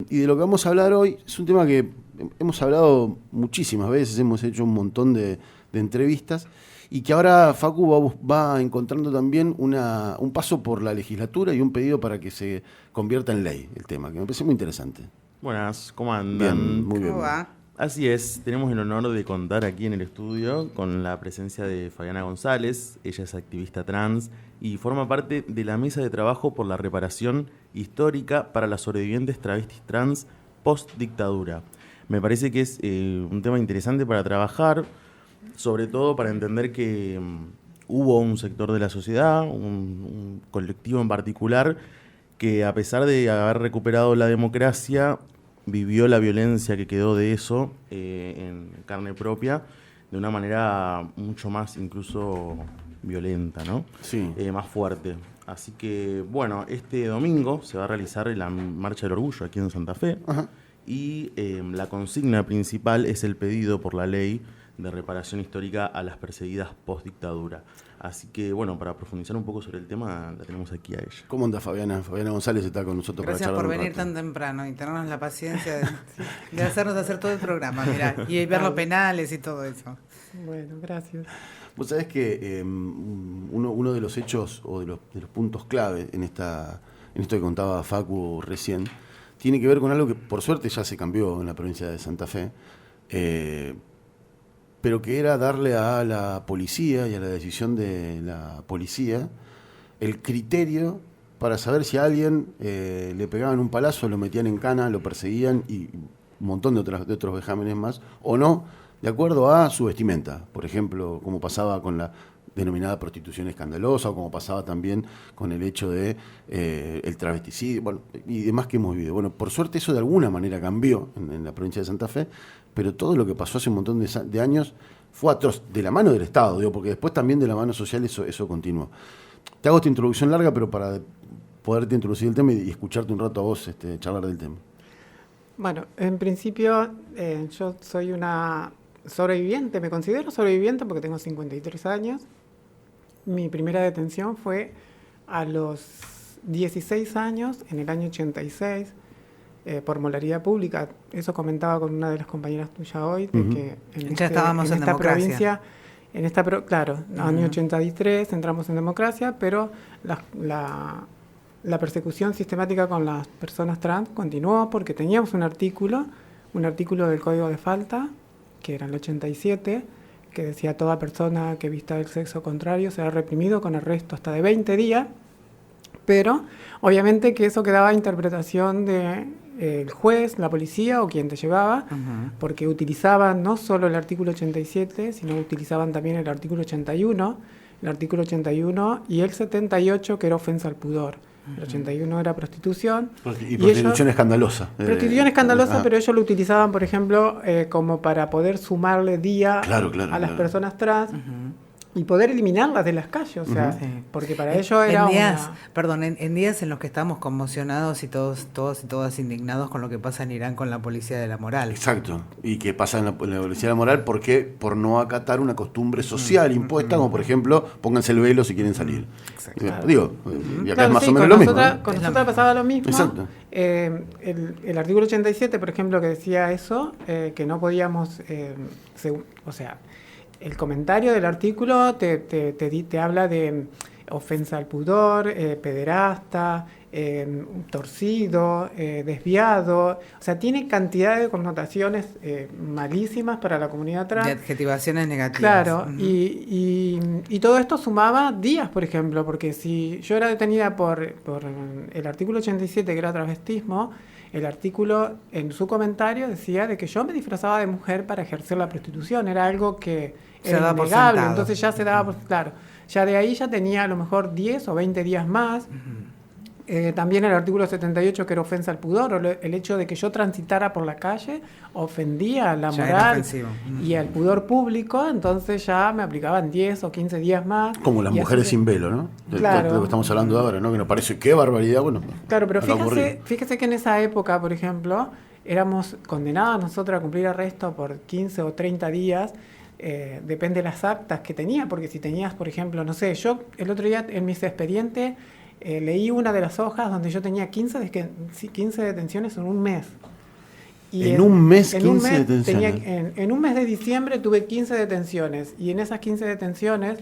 Y de lo que vamos a hablar hoy es un tema que hemos hablado muchísimas veces, hemos hecho un montón de entrevistas, y que ahora Facu va encontrando también un paso por la legislatura y un pedido para que se convierta en ley el tema, que me parece muy interesante. Buenas, ¿cómo andan? Bien, muy bien. ¿Cómo va? Así es, tenemos el honor de contar aquí en el estudio con la presencia de Fabiana González. Ella es activista trans y forma parte de la mesa de trabajo por la reparación histórica para las sobrevivientes travestis trans post-dictadura. Me parece que es un tema interesante para trabajar, sobre todo para entender que hubo un sector de la sociedad, un colectivo en particular, que a pesar de haber recuperado la democracia, vivió la violencia que quedó de eso en carne propia, de una manera mucho más incluso violenta, ¿no? Sí. Más fuerte. Así que, bueno, este domingo se va a realizar la Marcha del Orgullo aquí en Santa Fe. Ajá. Y la consigna principal es el pedido por la ley de reparación histórica a las perseguidas post-dictadura. Así que, bueno, para profundizar un poco sobre el tema, la tenemos aquí a ella. ¿Cómo anda Fabiana? Fabiana González está con nosotros. Gracias para por charlar un venir rato. tan temprano y tenernos la paciencia de hacernos hacer todo el programa, mirá, y ver los penales y todo eso. Bueno, gracias. Vos sabés que uno de los hechos o de los puntos clave en esto que contaba Facu recién tiene que ver con algo que por suerte ya se cambió en la provincia de Santa Fe, pero que era darle a la policía y a la decisión de la policía el criterio para saber si a alguien le pegaban un palazo, lo metían en cana, lo perseguían y un montón de otros vejámenes más, o no, de acuerdo a su vestimenta. Por ejemplo, como pasaba con la denominada prostitución escandalosa, o como pasaba también con el hecho de el travesticidio, bueno, y demás que hemos vivido. Bueno, por suerte eso de alguna manera cambió en la provincia de Santa Fe, pero todo lo que pasó hace un montón de años fue atroz, de la mano del Estado, digo, porque después también de la mano social eso continuó. Te hago esta introducción larga, pero para poderte introducir el tema y escucharte un rato a vos charlar del tema. Bueno, en principio yo soy una sobreviviente, me considero sobreviviente porque tengo 53 años. Mi primera detención fue a los 16 años, en el año 86, por molaridad pública. Eso comentaba con una de las compañeras tuyas hoy, de que estábamos en esta democracia. provincia, claro, año 83 entramos en democracia, pero la persecución sistemática con las personas trans continuó porque teníamos un artículo del Código de Falta, que era el 87, que decía: toda persona que vista del sexo contrario será reprimido con arresto hasta de 20 días, pero obviamente que eso quedaba a interpretación del juez, la policía o quien te llevaba, porque utilizaban no solo el artículo 87, sino utilizaban también el artículo 81 y el 78, que era ofensa al pudor. El 81 era prostitución. Y prostitución escandalosa. Prostitución escandalosa, pero ellos lo utilizaban, por ejemplo, como para poder sumarle día a las personas trans y poder eliminarlas de las calles, o sea, porque para ellos era en días en los que estamos conmocionados y todos y todas indignados con lo que pasa en Irán con la policía de la moral. Exacto, y que pasa en la policía de la moral por no acatar una costumbre social impuesta, como por ejemplo, pónganse el velo si quieren salir. Claro. Digo, y acá claro, es más sí, o menos lo mismo. Con nosotros pasaba lo mismo. Exacto. El artículo 87, por ejemplo, que decía eso, que no podíamos, o sea, el comentario del artículo te habla de ofensa al pudor, pederasta, torcido, desviado. O sea, tiene cantidad de connotaciones malísimas para la comunidad trans. De adjetivaciones negativas. Claro, y todo esto sumaba días, por ejemplo, porque si yo era detenida por el artículo 87, que era travestismo, el artículo en su comentario decía de que yo me disfrazaba de mujer para ejercer la prostitución. Era algo que era innegable, entonces ya se daba por... Claro, ya de ahí ya tenía a lo mejor 10 o 20 días más. También el artículo 78, que era ofensa al pudor, o el hecho de que yo transitara por la calle ofendía a la moral y al pudor público, entonces ya me aplicaban 10 o 15 días más. Como las mujeres sin velo, ¿no? Claro. De lo que estamos hablando ahora, ¿no? Que nos parece qué barbaridad, bueno. Claro, pero fíjese que en esa época, por ejemplo, éramos condenadas nosotros a cumplir arresto por 15 o 30 días. Depende de las actas que tenía, porque si tenías, por ejemplo, no sé, yo el otro día en mis expedientes leí una de las hojas donde yo tenía 15 detenciones en un mes. Y ¿En un mes en 15 detenciones? En un mes de diciembre tuve 15 detenciones. Y en esas 15 detenciones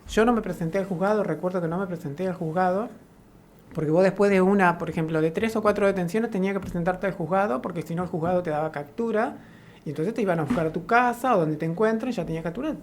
yo no me presenté al juzgado, recuerdo que no me presenté al juzgado, porque vos después de por ejemplo, de 3 o 4 detenciones tenías que presentarte al juzgado, porque si no el juzgado te daba captura, y entonces te iban a buscar a tu casa o donde te encuentren, ya tenías captura,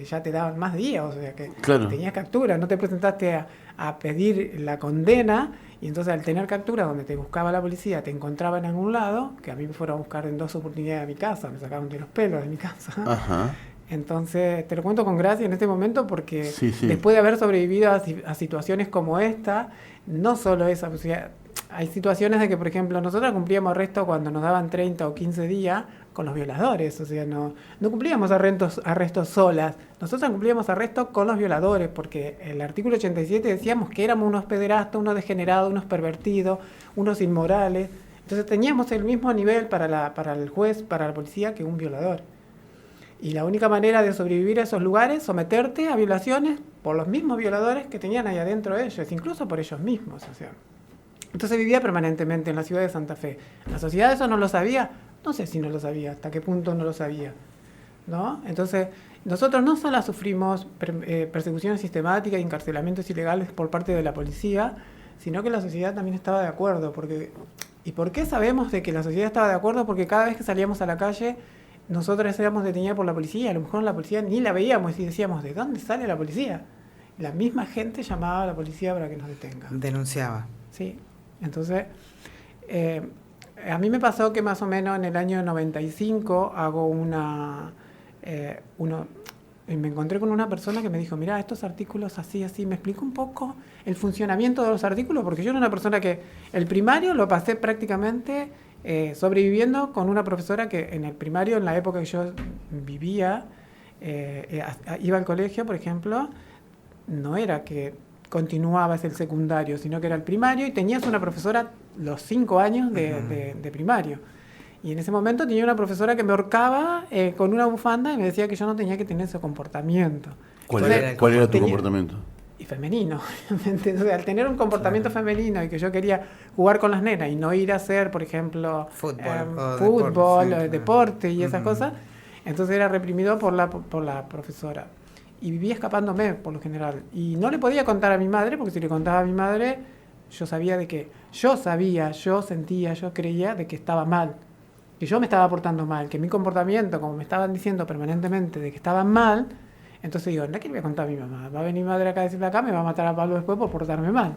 ya te daban más días, o sea que Claro. tenías captura, no te presentaste a pedir la condena, y entonces al tener captura donde te buscaba la policía, te encontraba en algún lado, que a mí me fueron a buscar en 2 oportunidades a mi casa, me sacaron de los pelos de mi casa. Ajá. Entonces, te lo cuento con gracia en este momento porque Sí. después de haber sobrevivido a situaciones como esta, no solo esa, o sea, hay situaciones de que, por ejemplo, nosotros cumplíamos arresto cuando nos daban 30 o 15 días con los violadores, o sea, no cumplíamos arrestos solas, nosotros cumplíamos arrestos con los violadores, porque el artículo 87 decíamos que éramos unos pederastas, unos degenerados, unos pervertidos, unos inmorales, entonces teníamos el mismo nivel para el juez, para la policía, que un violador. Y la única manera de sobrevivir a esos lugares, someterte a violaciones por los mismos violadores que tenían ahí adentro ellos, incluso por ellos mismos. O sea. Entonces vivía permanentemente en la ciudad de Santa Fe. ¿La sociedad eso no lo sabía? No sé si no lo sabía, hasta qué punto no lo sabía, ¿no? Entonces, nosotros no solo sufrimos persecuciones sistemáticas y encarcelamientos ilegales por parte de la policía, sino que la sociedad también estaba de acuerdo. ¿Y por qué sabemos de que la sociedad estaba de acuerdo? Porque cada vez que salíamos a la calle, nosotros éramos detenidos por la policía, a lo mejor la policía ni la veíamos y decíamos, ¿de dónde sale la policía? La misma gente llamaba a la policía para que nos detenga. Denunciaba. Sí, entonces, a mí me pasó que más o menos en el año 95 hago me encontré con una persona que me dijo, mira, estos artículos así, me explicó un poco el funcionamiento de los artículos, porque yo era una persona que el primario lo pasé prácticamente sobreviviendo con una profesora que en el primario, en la época que yo vivía, iba al colegio, por ejemplo, no era que continuabas el secundario, sino que era el primario y tenías una profesora los 5 años de primario. Y en ese momento tenía una profesora que me ahorcaba con una bufanda y me decía que yo no tenía que tener ese comportamiento. ¿Cuál Entonces, era tu comportamiento? Y femenino, obviamente. O sea, al tener un comportamiento femenino y que yo quería jugar con las nenas y no ir a hacer, por ejemplo, fútbol, deporte y esas cosas, entonces era reprimido por la profesora. Y vivía escapándome, por lo general. Y no le podía contar a mi madre, porque si le contaba a mi madre, yo sentía, yo creía de que estaba mal, que yo me estaba portando mal, que mi comportamiento, como me estaban diciendo permanentemente de que estaba mal, entonces digo, no, ¿qué le voy a contar a mi mamá? Va a venir mi madre acá a decirle acá, me va a matar a Pablo después por portarme mal.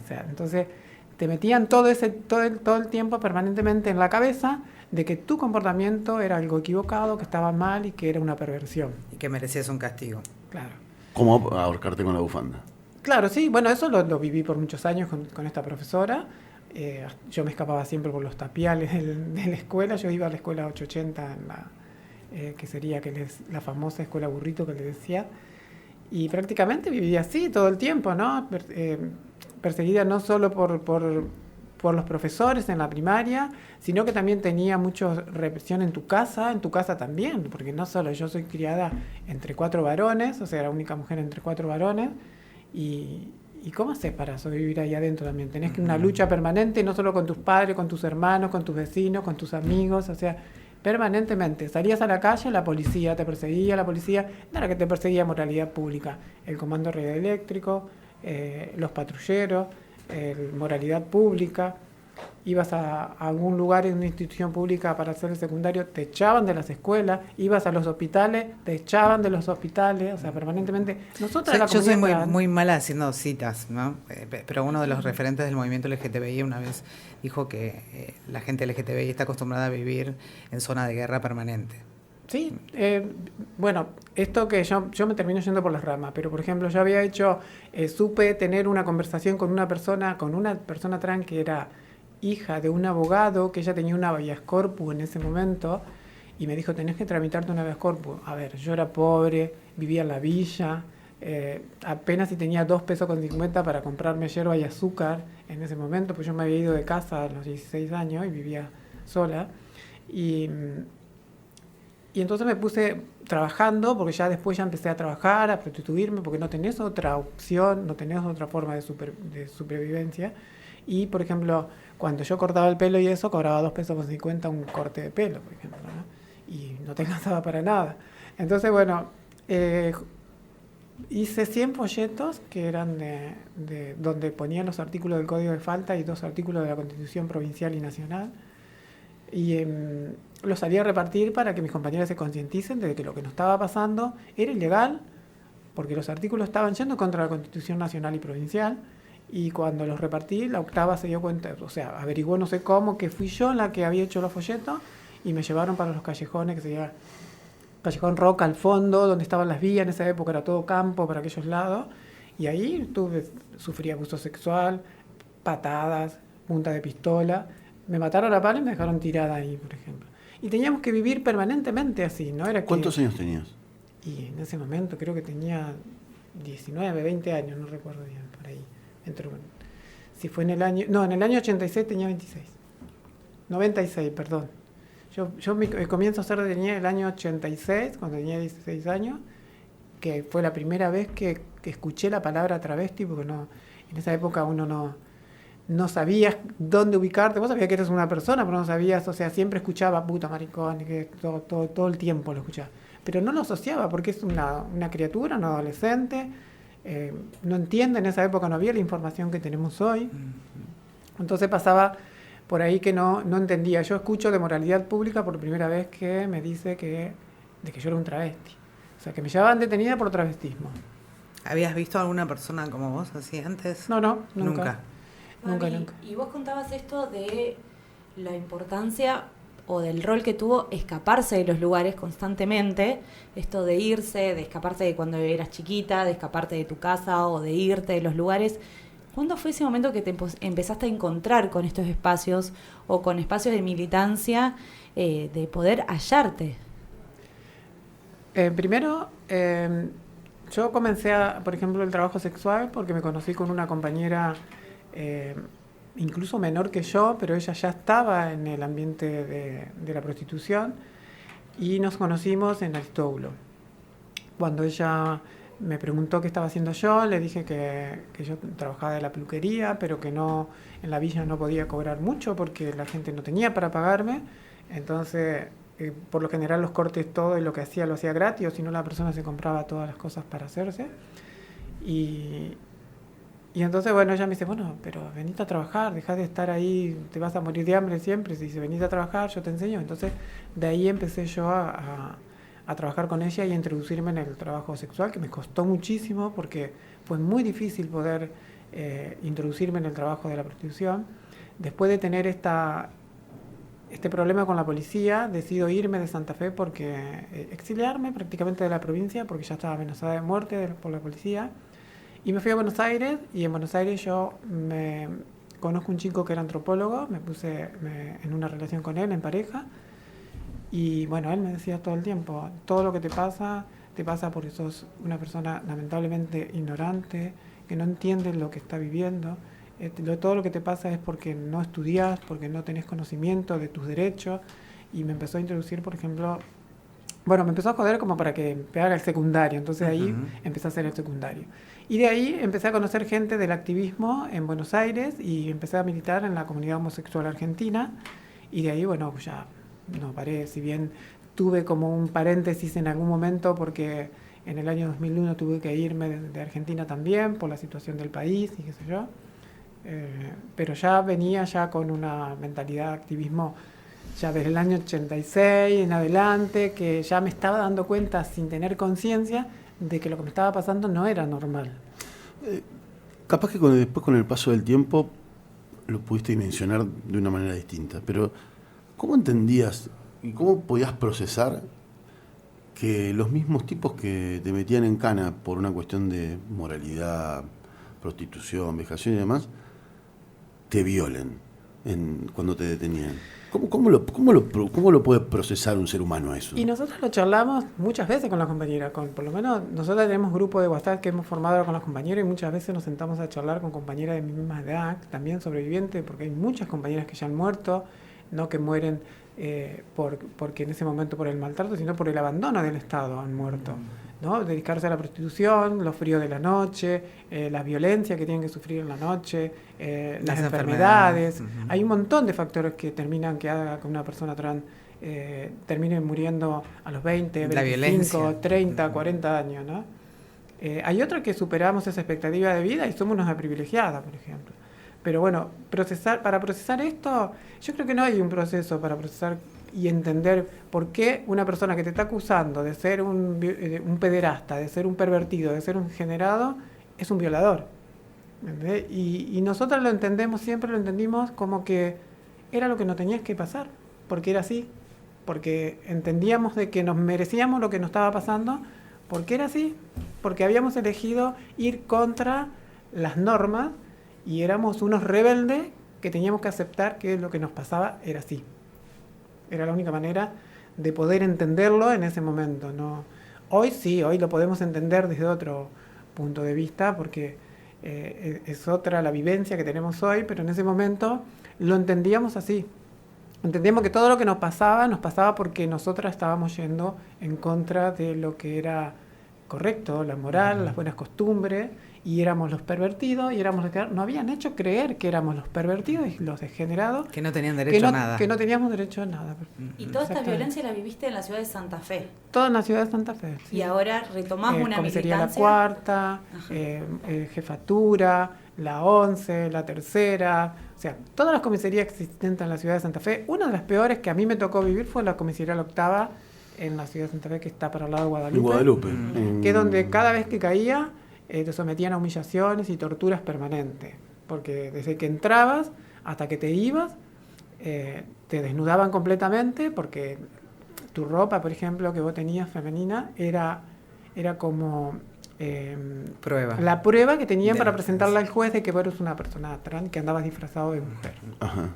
O sea, entonces te metían todo el tiempo permanentemente en la cabeza de que tu comportamiento era algo equivocado, que estaba mal y que era una perversión. Y que merecías un castigo. Claro. ¿Cómo ahorcarte con la bufanda? Claro, sí, bueno, eso lo viví por muchos años con esta profesora. Yo me escapaba siempre por los tapiales de la escuela. Yo iba a la escuela 880, que sería la famosa escuela burrito que le decía. Y prácticamente vivía así todo el tiempo, ¿no? Perseguida no solo por los profesores en la primaria, sino que también tenía mucha represión en tu casa también, porque no solo yo soy criada entre 4 varones, o sea, la única mujer entre 4 varones, y ¿cómo haces para sobrevivir ahí adentro también? Tenés que una lucha permanente, no solo con tus padres, con tus hermanos, con tus vecinos, con tus amigos, o sea, permanentemente. Salías a la calle, la policía te perseguía, no era que te perseguía moralidad pública, el comando radioeléctrico, los patrulleros, moralidad pública. Ibas a algún lugar en una institución pública para hacer el secundario, te echaban de las escuelas, ibas a los hospitales, te echaban de los hospitales, o sea, permanentemente. Nosotros Yo soy muy mala haciendo citas, ¿no? Pero uno de los referentes del movimiento LGTBI una vez dijo que la gente LGTBI está acostumbrada a vivir en zona de guerra permanente. Sí, bueno, esto que yo me termino yendo por las ramas, pero por ejemplo yo había supe tener una conversación con una persona trans que era hija de un abogado, que ella tenía una habeas corpus en ese momento, y me dijo, tenés que tramitarte una habeas corpus. A ver, yo era pobre, vivía en la villa, apenas si tenía 2 pesos con 50 para comprarme yerba y azúcar en ese momento, pues yo me había ido de casa a los 16 años y vivía sola, y Y entonces me puse trabajando, porque ya después ya empecé a trabajar, a prostituirme, porque no tenés otra opción, no tenés otra forma de supervivencia. Y, por ejemplo, cuando yo cortaba el pelo y eso, cobraba 2,50 pesos un corte de pelo, por ejemplo, ¿no? Y no te alcanzaba para nada. Entonces, bueno, hice 100 folletos que eran de donde ponían los artículos del Código de Falta y 2 artículos de la Constitución Provincial y Nacional. Y los salí a repartir para que mis compañeras se concienticen de que lo que nos estaba pasando era ilegal, porque los artículos estaban yendo contra la Constitución Nacional y Provincial. Y cuando los repartí, la octava se dio cuenta, o sea, averiguó no sé cómo, que fui yo la que había hecho los folletos, y me llevaron para los callejones, que se llama Callejón Roca al fondo, donde estaban las vías. En esa época era todo campo para aquellos lados, y ahí sufrí abuso sexual, patadas, punta de pistola. Me mataron a palo y me dejaron tirada ahí, por ejemplo. Y teníamos que vivir permanentemente así, ¿no? Era ¿Cuántos años tenías? Y en ese momento creo que tenía 19, 20 años, no recuerdo bien, por ahí. Si fue en el año... No, en el año 86 tenía 26. 96, perdón. Yo me comienzo a hacer tenía el año 86, cuando tenía 16 años, que fue la primera vez que escuché la palabra travesti, porque no, en esa época uno no sabías dónde ubicarte. Vos sabías que eres una persona, pero no sabías, o sea, siempre escuchaba puta, maricón, que todo el tiempo lo escuchaba. Pero no lo asociaba, porque es una criatura, un adolescente, no entiende, en esa época no había la información que tenemos hoy. Entonces pasaba por ahí que no entendía. Yo escucho de moralidad pública por primera vez que me dice de que yo era un travesti. O sea, que me llevaban detenida por travestismo. ¿Habías visto a alguna persona como vos así antes? No, nunca. Mami, Nunca. Y vos contabas esto de la importancia o del rol que tuvo escaparse de los lugares constantemente, esto de irse, de escaparse de cuando eras chiquita, de escaparte de tu casa o de irte de los lugares. ¿Cuándo fue ese momento que te empezaste a encontrar con estos espacios o con espacios de militancia, de poder hallarte? Primero, yo comencé, por ejemplo, el trabajo sexual porque me conocí con una compañera incluso menor que yo, pero ella ya estaba en el ambiente de la prostitución, y nos conocimos en Aristóbulo. Cuando ella me preguntó qué estaba haciendo yo, le dije que yo trabajaba de la peluquería, pero que no, en la villa no podía cobrar mucho porque la gente no tenía para pagarme. Entonces, por lo general los cortes, todo y lo que hacía lo hacía gratis, o si no la persona se compraba todas las cosas para hacerse. Y entonces, bueno, ella me dice, bueno, pero venite a trabajar, dejá de estar ahí, te vas a morir de hambre siempre. Si dice, venite a trabajar, yo te enseño. Entonces, de ahí empecé yo a trabajar con ella y a introducirme en el trabajo sexual, que me costó muchísimo porque fue muy difícil poder introducirme en el trabajo de la prostitución. Después de tener este problema con la policía, decido irme de Santa Fe porque exiliarme prácticamente de la provincia, porque ya estaba amenazada de muerte por la policía. Y me fui a Buenos Aires, y en Buenos Aires yo me conozco un chico que era antropólogo, me puse en una relación con él, en pareja. Y bueno, él me decía todo el tiempo, todo lo que te pasa porque sos una persona lamentablemente ignorante, que no entiende lo que está viviendo. Todo lo que te pasa es porque no estudias, porque no tenés conocimiento de tus derechos. Y me empezó a introducir, por ejemplo, bueno, me empezó a joder como para que me haga el secundario. Entonces ahí empecé a hacer el secundario. Y de ahí empecé a conocer gente del activismo en Buenos Aires y empecé a militar en la comunidad homosexual argentina. Y de ahí, bueno, ya no paré, si bien tuve como un paréntesis en algún momento porque en el año 2001 tuve que irme de Argentina también por la situación del país y qué sé yo. Pero ya venía ya con una mentalidad de activismo ya desde el año 86 en adelante, que ya me estaba dando cuenta sin tener conciencia de que lo que me estaba pasando no era normal. Capaz que después con el paso del tiempo lo pudiste dimensionar de una manera distinta, pero ¿cómo entendías y cómo podías procesar que los mismos tipos que te metían en cana por una cuestión de moralidad, prostitución, vejación y demás, te violen cuando te detenían? ¿Cómo lo puede procesar un ser humano eso? Y nosotros lo charlamos muchas veces con las compañeras. Por lo menos nosotros tenemos grupo de WhatsApp que hemos formado con las compañeras, y muchas veces nos sentamos a charlar con compañeras de mi misma edad, también sobrevivientes, porque hay muchas compañeras que ya han muerto no que mueren porque en ese momento por el maltrato, sino por el abandono del Estado han muerto, ¿no? Dedicarse a la prostitución, los fríos de la noche, la violencia que tienen que sufrir en la noche, las enfermedades. Hay un montón de factores que terminan que haga que una persona trans termine muriendo a los 20, 25, 30, 40 años, ¿no? Hay otros que superamos esa expectativa de vida y somos unas privilegiadas, por ejemplo. Pero bueno, para procesar esto, yo creo que no hay un proceso para procesar y entender por qué una persona que te está acusando de ser un pederasta, de ser un pervertido, de ser un degenerado, es un violador. ¿Entendés? Y nosotros lo entendemos, siempre lo entendimos como que era lo que nos tenía que pasar, porque era así, porque entendíamos de que nos merecíamos lo que nos estaba pasando, porque era así, porque habíamos elegido ir contra las normas y éramos unos rebeldes que teníamos que aceptar que lo que nos pasaba era así. Era la única manera de poder entenderlo en ese momento, ¿no? Hoy sí, hoy lo podemos entender desde otro punto de vista, porque es otra la vivencia que tenemos hoy, pero en ese momento lo entendíamos así. Entendíamos que todo lo que nos pasaba porque nosotras estábamos yendo en contra de lo que era correcto, la moral, las buenas costumbres, y éramos los pervertidos, y éramos los que nos habían hecho creer que éramos los pervertidos y los degenerados. Que no tenían derecho a nada. Que no teníamos derecho a nada. Y toda esta violencia la viviste en la ciudad de Santa Fe. Toda en la ciudad de Santa Fe, sí. Y ahora retomás una comisaría militancia. La Cuarta, Jefatura, la 11, la Tercera, o sea, todas las comisarías existentes en la ciudad de Santa Fe. Una de las peores que a mí me tocó vivir fue la comisaría La Octava en la ciudad de Santa Fe, que está para el lado de Guadalupe. Que es donde cada vez que caía te sometían a humillaciones y torturas permanentes, porque desde que entrabas hasta que te ibas te desnudaban completamente, porque tu ropa, por ejemplo, que vos tenías femenina era como la prueba que tenían para presentarle al juez de que vos eres una persona trans, que andabas disfrazado de mujer. Ajá.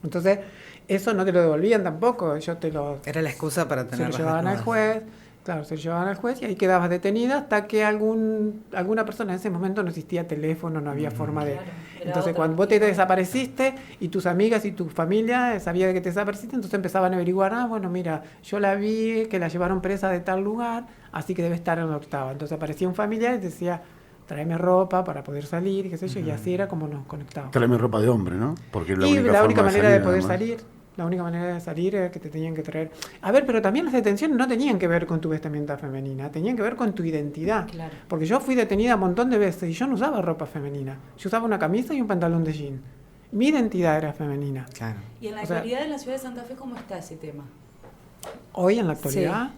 Entonces eso no te lo devolvían tampoco, era la excusa para tener. Se lo llevaban al juez. Claro, se llevaban al juez y ahí quedabas detenida hasta que alguna persona, en ese momento no existía teléfono, no había forma de... Claro, entonces cuando vos te desapareciste y tus amigas y tu familia sabían que te desapareciste, entonces empezaban a averiguar, bueno, mira, yo la vi, que la llevaron presa de tal lugar, así que debe estar en la Octava. Entonces aparecía un familiar y decía, tráeme ropa para poder salir, qué sé yo, y así era como nos conectábamos. Tráeme ropa de hombre, ¿no? Porque la única manera de poder salir. La única manera de salir era que te tenían que traer... A ver, pero también las detenciones no tenían que ver con tu vestimenta femenina, tenían que ver con tu identidad. Claro. Porque yo fui detenida un montón de veces y yo no usaba ropa femenina. Yo usaba una camisa y un pantalón de jean. Mi identidad era femenina. Claro. ¿Y en la actualidad en la ciudad de Santa Fe cómo está ese tema? Hoy en la actualidad... Sí.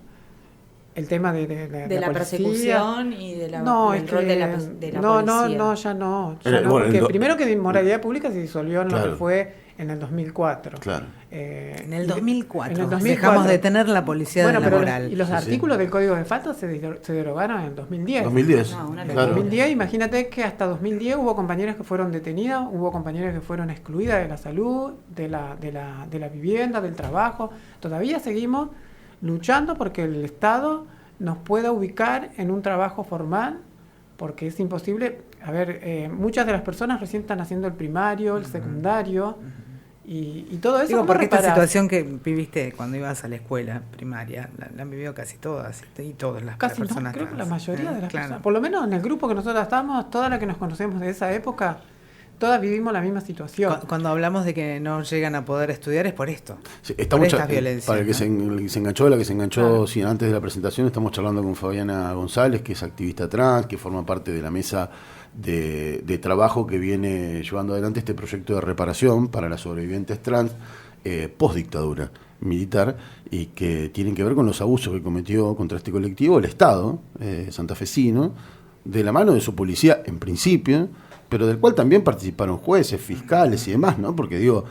El tema de la persecución y del rol de la policía. No, ya no. Porque primero que Moralidad Pública se disolvió en lo que fue en el 2004. Claro. En el 2004. Dejamos de tener la policía de la moral. Y los artículos del Código de Faltas se derogaron en el 2010. 2010. En 2010, imagínate que hasta 2010 hubo compañeras que fueron detenidas, hubo compañeras que fueron excluidas de la salud, de la vivienda, del trabajo. Todavía seguimos luchando porque el Estado nos pueda ubicar en un trabajo formal, porque es imposible. A ver, muchas de las personas recién están haciendo el primario, el secundario, y todo eso. Digo, porque esta situación que viviste cuando ibas a la escuela primaria, la han vivido casi todas, y todas las personas. Creo que la mayoría de las personas. Por lo menos en el grupo que nosotros estábamos, todas las que nos conocemos de esa época, todas vivimos la misma situación. Cuando hablamos de que no llegan a poder estudiar es por esto. Sí, por estas violencias. Para el que se enganchó, la que se enganchó antes de la presentación, estamos charlando con Fabiana González, que es activista trans, que forma parte de la mesa de trabajo que viene llevando adelante este proyecto de reparación para las sobrevivientes trans post-dictadura militar, y que tienen que ver con los abusos que cometió contra este colectivo el Estado santafesino, de la mano de su policía en principio, pero del cual también participaron jueces, fiscales y demás, ¿no? Porque digo,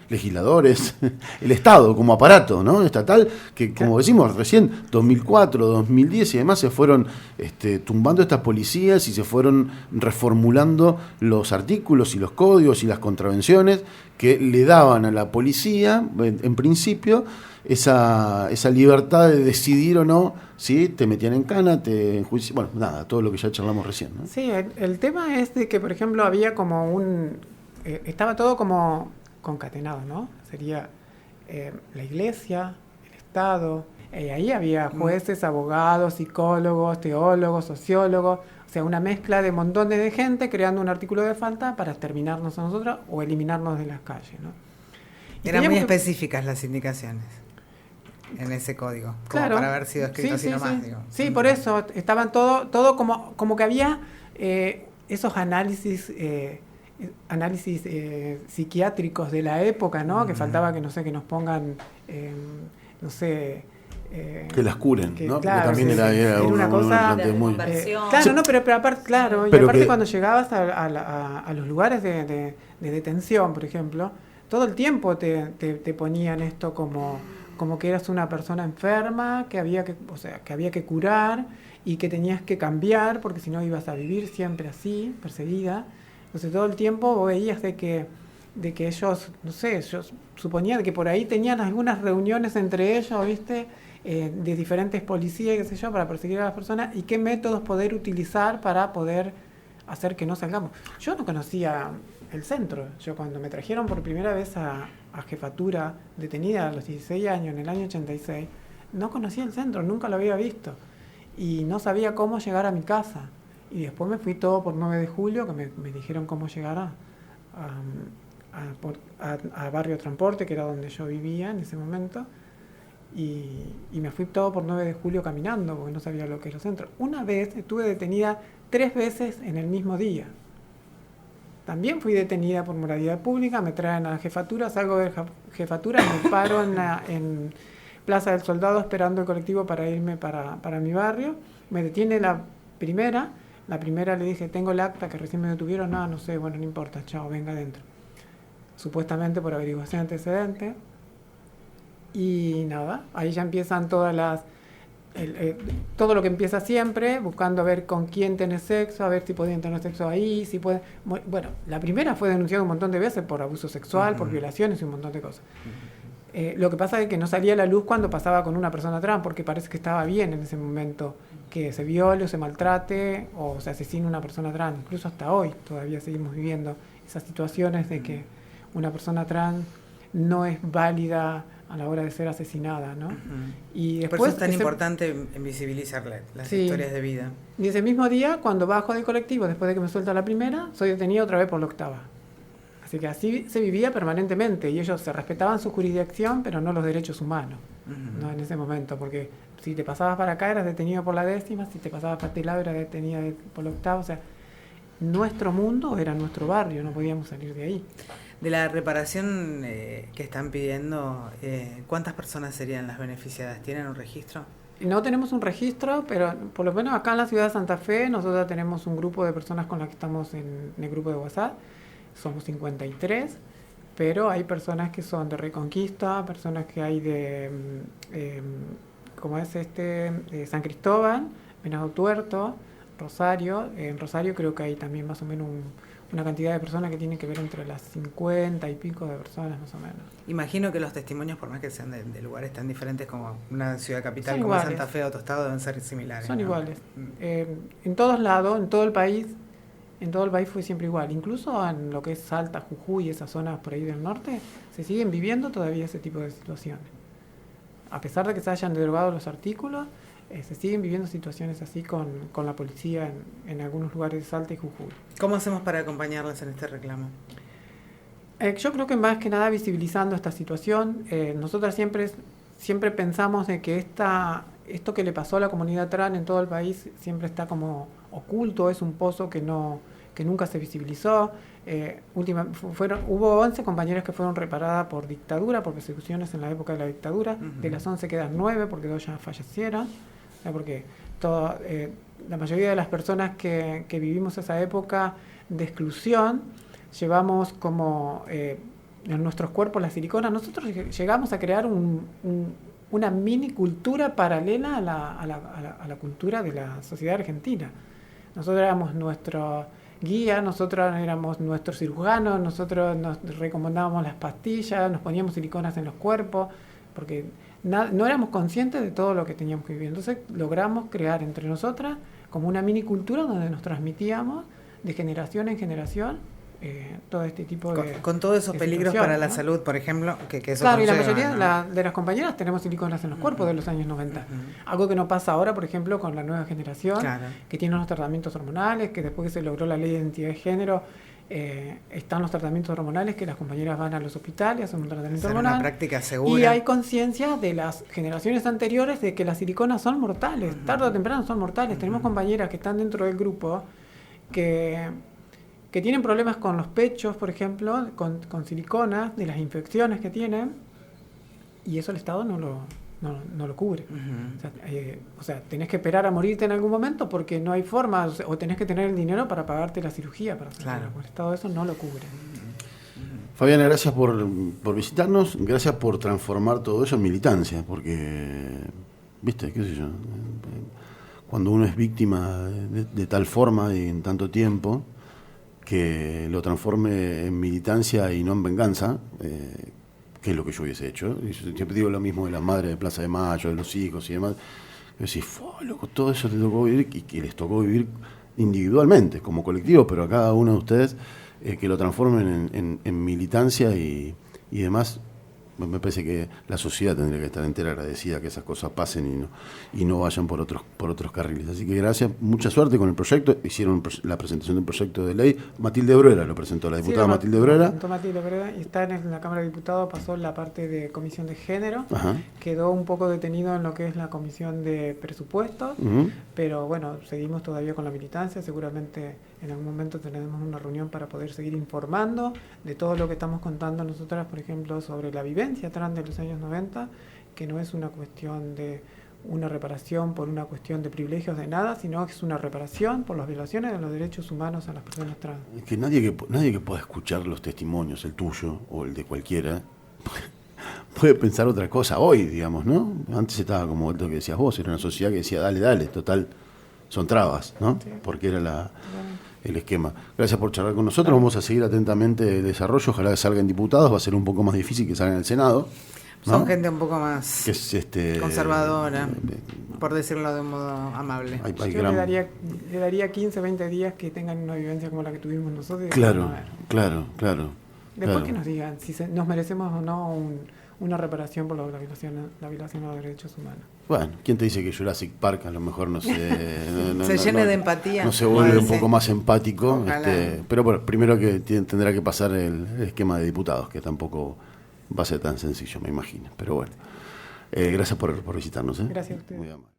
legisladores, el Estado como aparato, ¿no? Estatal, que como decimos recién, 2004, 2010 y demás se fueron tumbando estas policías y se fueron reformulando los artículos y los códigos y las contravenciones que le daban a la policía, en principio, esa libertad de decidir o no si te metían en cana, te enjuiciaban, bueno, nada, todo lo que ya charlamos recién, ¿no? Sí, el tema es de que, por ejemplo, había como estaba todo como concatenados, ¿no? Sería la iglesia, el Estado, ahí había jueces, abogados, psicólogos, teólogos, sociólogos, o sea, una mezcla de montones de gente creando un artículo de falta para terminarnos a nosotros o eliminarnos de las calles, ¿no? Eran muy específicas las indicaciones en ese código, como claro, para haber sido escrito así nomás. Digo. Sí, por eso estaban todo como que había esos análisis psiquiátricos de la época, ¿no? Que faltaba que, no sé, que nos pongan, no sé... que las curen, ¿no? Claro, también era una cosa de conversión. claro, no, pero aparte, claro, pero y aparte que, cuando llegabas a los lugares de detención, por ejemplo, todo el tiempo te ponían esto como que eras una persona enferma, que había que curar y que tenías que cambiar porque si no ibas a vivir siempre así, perseguida. Entonces todo el tiempo vos veías de que ellos, no sé, yo suponía que por ahí tenían algunas reuniones entre ellos, ¿viste? De diferentes policías, qué sé yo, para perseguir a las personas y qué métodos poder utilizar para poder hacer que no salgamos. Yo no conocía el centro. Yo cuando me trajeron por primera vez a jefatura detenida a los 16 años, en el año 86, no conocía el centro, nunca lo había visto. Y no sabía cómo llegar a mi casa. Y después me fui todo por 9 de julio, que me dijeron cómo llegar a Barrio Transporte, que era donde yo vivía en ese momento. Y me fui todo por 9 de julio caminando, porque no sabía lo que era el centro. Una vez estuve detenida 3 veces en el mismo día. También fui detenida por moralidad pública, me traen a la jefatura, salgo de jefatura, me paro en Plaza del Soldado esperando el colectivo para irme para mi barrio. Me detiene la primera le dije, tengo el acta que recién me detuvieron, no sé, bueno, no importa, chao, venga adentro. Supuestamente por averiguación antecedente. Y nada, ahí ya empiezan todas las... todo lo que empieza siempre, buscando a ver con quién tenés sexo, a ver si podían tener sexo ahí, si puede... Bueno, la primera fue denunciada un montón de veces por abuso sexual, por violaciones y un montón de cosas. Lo que pasa es que no salía a la luz cuando pasaba con una persona trans, porque parece que estaba bien en ese momento que se viole o se maltrate o se asesine una persona trans. Incluso hasta hoy todavía seguimos viviendo esas situaciones de que una persona trans no es válida a la hora de ser asesinada, ¿no? Y después, por eso es tan importante visibilizar las historias de vida. Y ese mismo día, cuando bajo del colectivo, después de que me suelta la primera, soy detenida otra vez por la octava. Así que así se vivía permanentemente y ellos se respetaban su jurisdicción, pero no los derechos humanos, ¿no? En ese momento, porque si te pasabas para acá eras detenido por la 10ª, si te pasabas para este lado eras detenido por la 8ª, o sea, nuestro mundo era nuestro barrio, no podíamos salir de ahí. De la reparación que están pidiendo, ¿cuántas personas serían las beneficiadas? ¿Tienen un registro? No tenemos un registro, pero por lo menos acá en la ciudad de Santa Fe nosotros tenemos un grupo de personas con las que estamos en el grupo de WhatsApp. Somos 53, pero hay personas que son de Reconquista, personas que hay de, como es San Cristóbal, Venado Tuerto, Rosario. En Rosario creo que hay también más o menos una cantidad de personas que tienen que ver entre las 50 y pico de personas más o menos. Imagino que los testimonios, por más que sean de lugares tan diferentes como una ciudad capital son como iguales. Santa Fe o Tostado, deben ser similares. Son ¿no? iguales. En todos lados, en todo el país fue siempre igual. Incluso en lo que es Salta, Jujuy y esas zonas por ahí del norte, se siguen viviendo todavía ese tipo de situaciones. A pesar de que se hayan derogado los artículos, se siguen viviendo situaciones así con la policía en algunos lugares de Salta y Jujuy. ¿Cómo hacemos para acompañarlas en este reclamo? Yo creo que más que nada visibilizando esta situación. Nosotras siempre pensamos de que esto que le pasó a la comunidad trans en todo el país siempre está como oculto, es un pozo que nunca se visibilizó. Hubo 11 compañeras que fueron reparadas por dictadura, por persecuciones en la época de la dictadura. De las 11 quedan 9 porque 2 ya fallecieron. Porque la mayoría de las personas que vivimos esa época de exclusión llevamos como en nuestros cuerpos la silicona. Nosotros llegamos a crear una mini cultura paralela a la cultura de la sociedad argentina. Nosotros éramos nuestro guía, nosotros éramos nuestros cirujanos, nosotros nos recomendábamos las pastillas, nos poníamos siliconas en los cuerpos, porque no éramos conscientes de todo lo que teníamos que vivir. Entonces logramos crear entre nosotras como una mini cultura donde nos transmitíamos de generación en generación todo este tipo de con todos esos de peligros situaciones, para la ¿no? salud, por ejemplo, que eso Claro, y la conlleva, mayoría ¿no? de las compañeras tenemos siliconas en los cuerpos de los años 90. Algo que no pasa ahora, por ejemplo, con la nueva generación, Claro. que tiene unos tratamientos hormonales, que después que se logró la ley de identidad de género, están los tratamientos hormonales, que las compañeras van a los hospitales, hacen un tratamiento Hacer hormonal. una práctica segura. Y hay conciencia de las generaciones anteriores de que las siliconas son mortales, tarde o temprano son mortales. Tenemos compañeras que están dentro del grupo que tienen problemas con los pechos, por ejemplo, con siliconas, de las infecciones que tienen, y eso el Estado no lo cubre. O sea, tenés que esperar a morirte en algún momento porque no hay forma, o tenés que tener el dinero para pagarte la cirugía. Claro. El Estado eso no lo cubre. Fabiana, gracias por visitarnos, gracias por transformar todo eso en militancia, porque, viste, qué sé yo, cuando uno es víctima de tal forma y en tanto tiempo, que lo transforme en militancia y no en venganza, que es lo que yo hubiese hecho. Y yo siempre digo lo mismo de las madres de Plaza de Mayo, de los hijos y demás. Yo decía, loco, todo eso te tocó vivir y que les tocó vivir individualmente, como colectivo, pero a cada uno de ustedes que lo transformen en militancia y demás. Me parece que la sociedad tendría que estar entera agradecida que esas cosas pasen y no vayan por otros carriles. Así que gracias, mucha suerte con el proyecto. Hicieron la presentación del proyecto de ley. Matilde Bruera lo presentó, la diputada Matilde Bruera. Matilde Bruera, y está en la Cámara de Diputados, pasó la parte de Comisión de Género. Ajá. Quedó un poco detenido en lo que es la Comisión de Presupuestos, pero bueno, seguimos todavía con la militancia. Seguramente en algún momento tendremos una reunión para poder seguir informando de todo lo que estamos contando nosotras, por ejemplo, sobre la vivencia trans de los años 90, que no es una cuestión de una reparación por una cuestión de privilegios de nada, sino que es una reparación por las violaciones de los derechos humanos a las personas trans. Es que nadie que pueda escuchar los testimonios, el tuyo o el de cualquiera, puede pensar otra cosa hoy, digamos, ¿no? Antes estaba como lo que decías vos, era una sociedad que decía, dale, total, son trabas, ¿no? Sí. Porque era el esquema. Gracias por charlar con nosotros, vamos a seguir atentamente el desarrollo, ojalá que salgan diputados, va a ser un poco más difícil que salgan en el Senado, ¿no? Son gente un poco más Que es conservadora, por decirlo de un modo amable. hay Yo gran- le daría 15, 20 días que tengan una vivencia como la que tuvimos nosotros. Y Claro, vamos a ver. claro. Después claro. que nos digan si nos merecemos o no una reparación por la violación a los derechos humanos. Bueno, ¿quién te dice que Jurassic Park a lo mejor no se Se llene de empatía. No se vuelve un Sí. poco más empático, Ojalá. pero bueno, primero que tendrá que pasar el esquema de diputados, que tampoco va a ser tan sencillo, me imagino. Pero bueno, gracias por visitarnos. Gracias a ustedes. Muy amable.